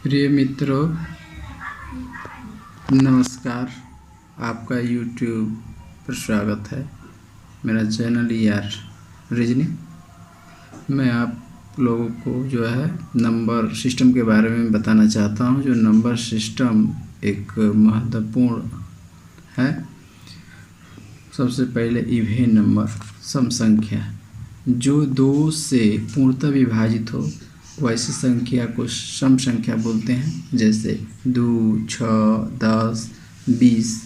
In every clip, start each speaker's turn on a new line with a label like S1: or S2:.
S1: प्रिय मित्रों, नमस्कार। आपका YouTube पर स्वागत है। मेरा चैनल रीजनिंग। मैं आप लोगों को जो है नंबर सिस्टम के बारे में बताना चाहता हूं। जो नंबर सिस्टम एक महत्वपूर्ण है। सबसे पहले इवेन नंबर, सम संख्या, जो 2 से पूर्णतः विभाजित हो वैसी संख्या को सम संख्या बोलते हैं। जैसे 2, 6, 10, 20,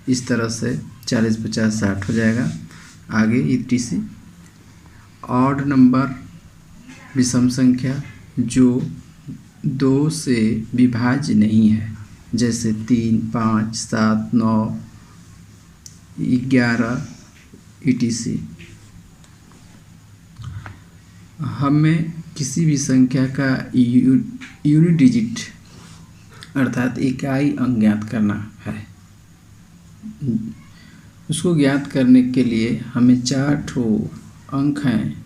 S1: इस तरह से 40, 50, 60 हो जाएगा। आगे etc। ऑड नंबर, विषम संख्या, जो 2 से विभाज्य नहीं है। जैसे 3, 5, 7, 9, 11 etc। हमें किसी भी संख्या का यूनिट डिजिट अर्थात इकाई अंक ज्ञात करना है। उसको ज्ञात करने के लिए हमें 4 ठो अंक हैं,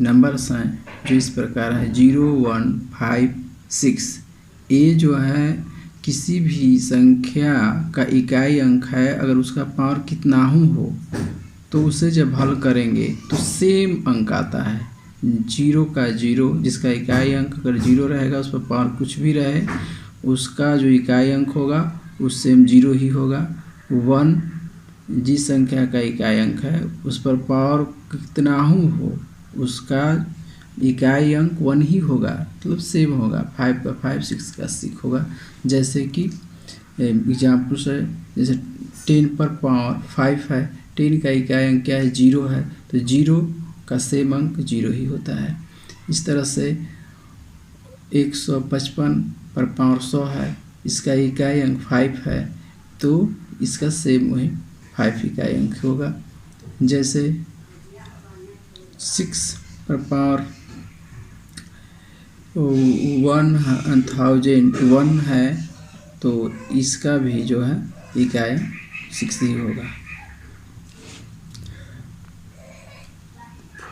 S1: नंबर्स हैं, जो इस प्रकार है 0, 1, 5, 6। ये जो है किसी भी संख्या का इकाई अंक है। अगर उसका पावर कितना हो तो उसे जब हल करेंगे तो सेम अंक आता है। 0 का 0, जिसका इकाई अंक अगर 0 रहेगा, उस पर पावर कुछ भी रहे, उसका जो इकाई अंक होगा उस सेम 0 ही होगा। 1, जिस संख्या का इकाई अंक है उस पर पावर कितना हो उसका इकाई अंक 1 ही होगा, मतलब सेम होगा। 5 का 5, 6 का 6 होगा। जैसे कि एग्जाम्पल से, जैसे 10 पर पावर 5 है, 10 का इकाई अंक क्या है, 0 है, तो 0 का सेम अंक 0 ही होता है। इस तरह से 155 पर पावर 100 है, इसका इकाई अंक 5 है, तो इसका सेम वही 5 इकाई अंक होगा। जैसे 6 पर पावर 1001 है, तो इसका भी जो है इकाई 6 ही होगा।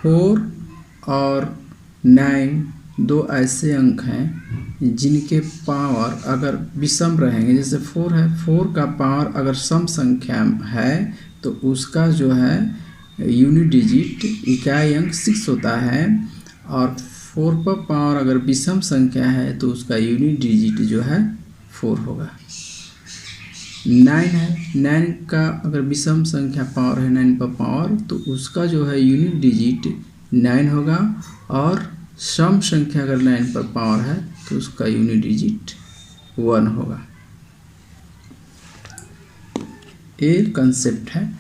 S1: 4 और 9 दो ऐसे अंक हैं जिनके पावर अगर विषम रहेंगे। जैसे 4 है, 4 का पावर अगर सम संख्या है तो उसका जो है यूनिट डिजिट इकाई अंक 6 होता है। और 4 पर पावर अगर विषम संख्या है तो उसका यूनिट डिजिट जो है 4 होगा। 9 है, 9 का अगर विषम संख्या पावर है 9 पर पावर, तो उसका जो है यूनिट डिजिट 9 होगा। और सम संख्या अगर 9 पर पावर है तो उसका यूनिट डिजिट 1 होगा। ये कंसेप्ट है।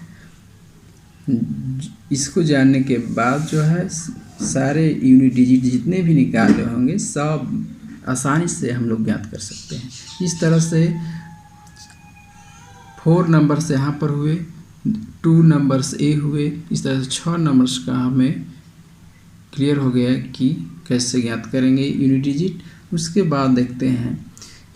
S1: इसको जानने के बाद जो है सारे यूनिट डिजिट जितने भी निकाले होंगे सब आसानी से हम लोग ज्ञात कर सकते हैं। इस तरह से 4 नंबर्स यहाँ पर हुए, 2 नंबर्स ए हुए। इस तरह से 6 नंबर्स का हमें क्लियर हो गया कि कैसे ज्ञात करेंगे यूनिट डिजिट। उसके बाद देखते हैं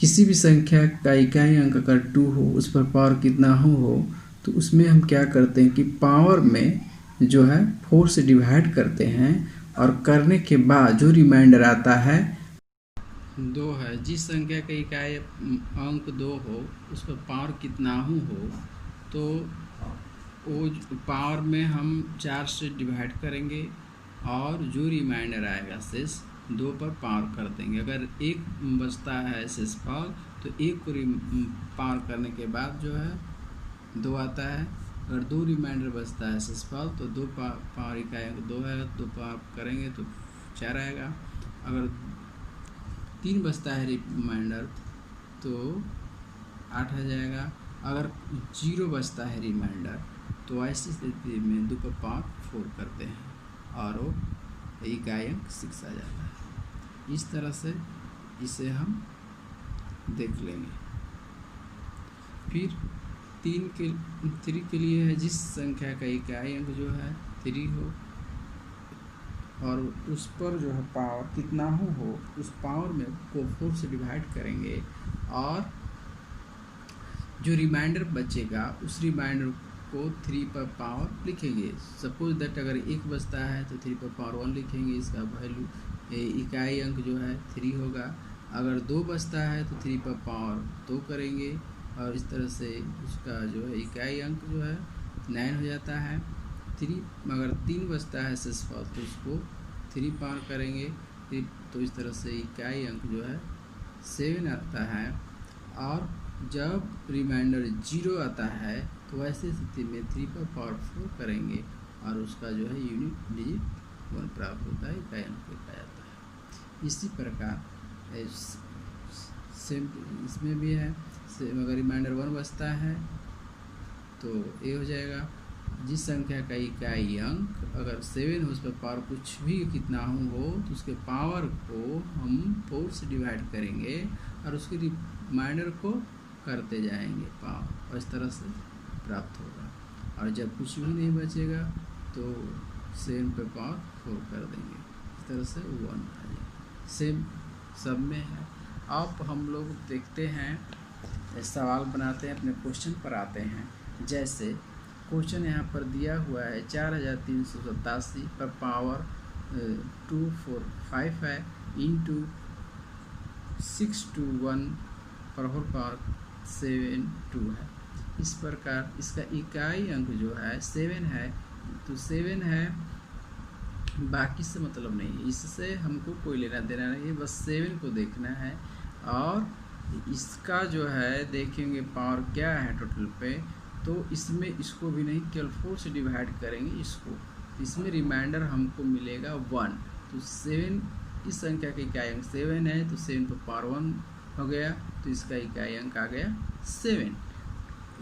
S1: किसी भी संख्या का इकाई अंक अगर 2 हो, उस पर पावर कितना हो, तो उसमें हम क्या करते हैं कि पावर में जो है 4 से डिवाइड करते हैं, और करने के बाद जो रिमाइंडर आता है 2 है। जिस संख्या का इकाई अंक 2 हो उस पर पावर कितना हो, तो वो पावर में हम 4 से डिवाइड करेंगे, और जो रिमाइंडर आएगा शेष 2 पर पावर कर देंगे। अगर 1 बचता है शेष पावर, तो 1 को पावर करने के बाद जो है 2 आता है। अगर 2 रिमाइंडर बचता है शेष पावर, तो 2 पावर इकाई अंक 2 है, 2 पावर करेंगे तो 4 आएगा। अगर 3 बचता है रिमाइंडर तो 8 आ जाएगा। अगर 0 बचता है रिमाइंडर, तो ऐसी स्थिति में 2 पर पावर 4 करते हैं और वो इकाई अंक 6 आ जाता है। इस तरह से इसे हम देख लेंगे। फिर 3 के लिए है, जिस संख्या का इकाई अंक जो है 3 हो और उस पर जो है पावर कितना हो, उस पावर में को 4 से डिवाइड करेंगे, और जो रिमाइंडर बचेगा उस रिमाइंडर को 3 पर पावर लिखेंगे। सपोज दैट अगर 1 बचता है तो 3 पर पावर 1 लिखेंगे। इसका वैल्यू इकाई अंक जो है 3 होगा। अगर 2 बचता है तो 3 पर पावर 2 करेंगे और इस तरह से उसका जो है इकाई अंक जो है 9 हो जाता है। 3 अगर 3 बचता है शेषफल तो उसको 3 पावर करेंगे तो इस तरह से इकाई अंक जो है 7 आता है। और जब रिमाइंडर 0 आता है तो वैसे स्थिति में 3 पर पावर 4 करेंगे और उसका जो है यूनिट डिजिट 1 प्राप्त होता है, इकाई अंक पाया जाता है। इसी प्रकार सेम इसमें भी है। अगर रिमाइंडर 1 बचता है तो ए हो जाएगा। जिस संख्या का इकाई अंक अगर 7 हो उस पर पावर कुछ भी कितना हो तो उसके पावर को हम 4 से डिवाइड करेंगे और उसके रिमाइंडर को करते जाएंगे पावर, और इस तरह से प्राप्त होगा। और जब कुछ भी नहीं बचेगा तो 7 पे पावर 4 कर देंगे, इस तरह से 1 आ जाएगा। सेम सब में है। अब हम लोग देखते हैं, सवाल बनाते हैं, अपने क्वेश्चन पर आते हैं। जैसे क्वेश्चन यहाँ पर दिया हुआ है 4387 पर पावर 245 है इंटू 621 पर होल पावर 72 है। इस प्रकार इसका इकाई अंक जो है 7 है, तो 7 है, बाकी से मतलब नहीं है, इससे हमको कोई लेना देना नहीं है, बस 7 को देखना है। और इसका जो है देखेंगे पावर क्या है टोटल पे, तो इसमें इसको भी नहीं, केवल 4 से डिवाइड करेंगे इसको, इसमें रिमाइंडर हमको मिलेगा 1। तो 7 इस संख्या का इकाई अंक 7 है, तो 7 पर पावर 1 हो गया, तो इसका इकाई अंक आ गया 7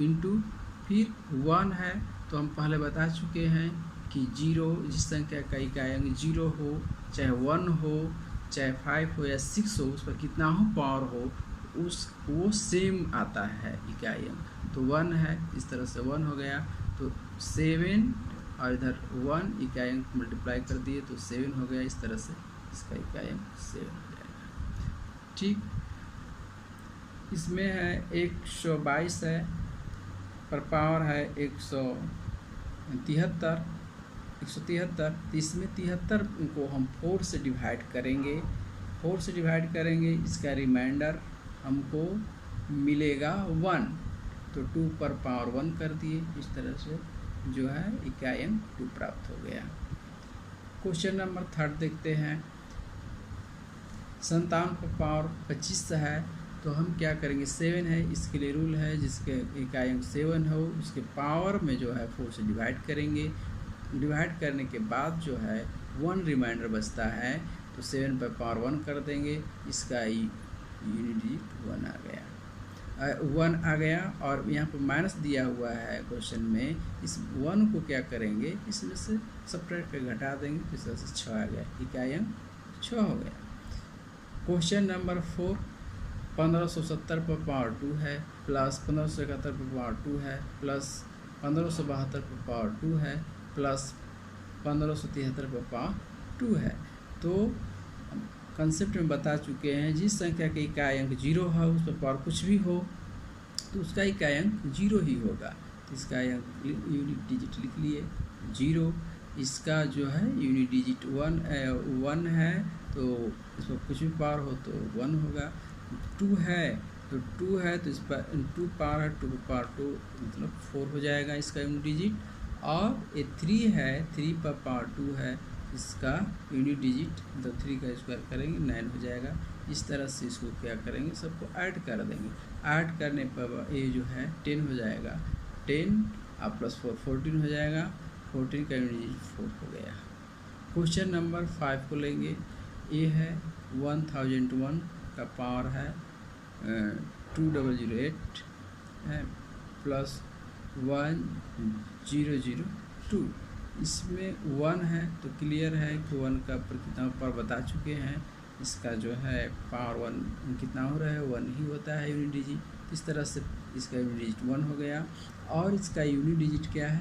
S1: इंटू फिर 1 है। तो हम पहले बता चुके हैं कि 0 जिस संख्या का इकाई अंक 0 हो, चाहे 1 हो, चाहे 5 हो या 6 हो, उस पर कितना हो पावर हो, वो सेम आता है इकाई अंक। तो 1 है, इस तरह से 1 हो गया, तो 7 और इधर 1 इकाई अंक मल्टीप्लाई कर दिए तो 7 हो गया। इस तरह से इसका इकाई अंक 7 हो जाएगा। ठीक, इसमें है 122 है पर पावर है 173, तो इसमें 73 को हम 4 से डिवाइड करेंगे, 4 से डिवाइड करेंगे, इसका रिमाइंडर हमको मिलेगा 1, तो 2 पर पावर 1 कर दिए। इस तरह से जो है इकाई अंक 2 प्राप्त हो गया। क्वेश्चन नंबर 3 देखते हैं। 57 पर पावर 25 है, तो हम क्या करेंगे, 7 है, इसके लिए रूल है जिसके इकाई अंक 7 हो उसके पावर में जो है 4 से डिवाइड करेंगे। डिवाइड करने के बाद जो है 1 रिमाइंडर बचता है, तो 7 पर पावर 1 कर देंगे, इसका यूनिट डिजिट 1 आ गया, 1 आ गया। और यहाँ पर माइनस दिया हुआ है क्वेश्चन में, इस 1 को क्या करेंगे, इसमें से सब्ट्रैक्ट कर घटा देंगे, तो इस तरह से 6 आ गया, इकाई अंक 6 हो गया। क्वेश्चन नंबर 4, 1570 पर पावर 2 है, प्लस 1571 पर पावर 2 है, प्लस 1572 पर पावर 2 है, प्लस 1573 पर पावर 2 है। तो कंसेप्ट में बता चुके हैं, जिस संख्या के इकाई अंक 0 है उस पर पावर कुछ भी हो तो उसका इकाई अंक 0 ही होगा। तो इसका यूनिट डिजिट लिख लिए 0, इसका जो है यूनिट डिजिट 1 है, तो इस पर कुछ भी पावर हो तो 1 होगा। 2 है तो 2 है, तो इस पर 2 पावर है, 2 पावर 2 मतलब 4 हो जाएगा इसका यूनिट डिजिट। और ये 3 है, 3 पर पावर 2 है, इसका यूनिट डिजिट मतलब 3 का स्क्वायर करेंगे 9 हो जाएगा। इस तरह से इसको क्या करेंगे, सबको ऐड कर देंगे। ऐड करने पर ये जो है 10 हो जाएगा, 10 और प्लस 4 14 हो जाएगा, 14 का यूनिट डिजिट 4 हो गया। क्वेश्चन नंबर 5 को लेंगे। ये है 1001 का पावर है 2008 है, प्लस 1002। इसमें 1 है तो क्लियर है कि 1 का कितना पर बता चुके हैं, इसका जो है पावर 1 कितना हो रहा है, 1 ही होता है यूनिट डिजिट। इस तरह से इसका यूनिट डिजिट 1 हो गया। और इसका यूनिट डिजिट क्या है,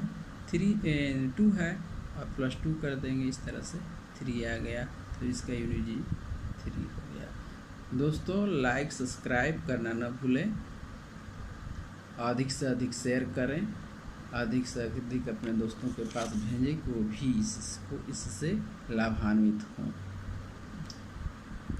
S1: 2 है, और प्लस 2 कर देंगे, इस तरह से 3 आ गया, तो इसका यूनिट डिजिट 3 हो गया। दोस्तों लाइक सब्सक्राइब करना न भूलें, अधिक से अधिक शेयर करें, अधिक से अधिक अपने दोस्तों के पास भेजें कि वो भी इससे लाभान्वित हों।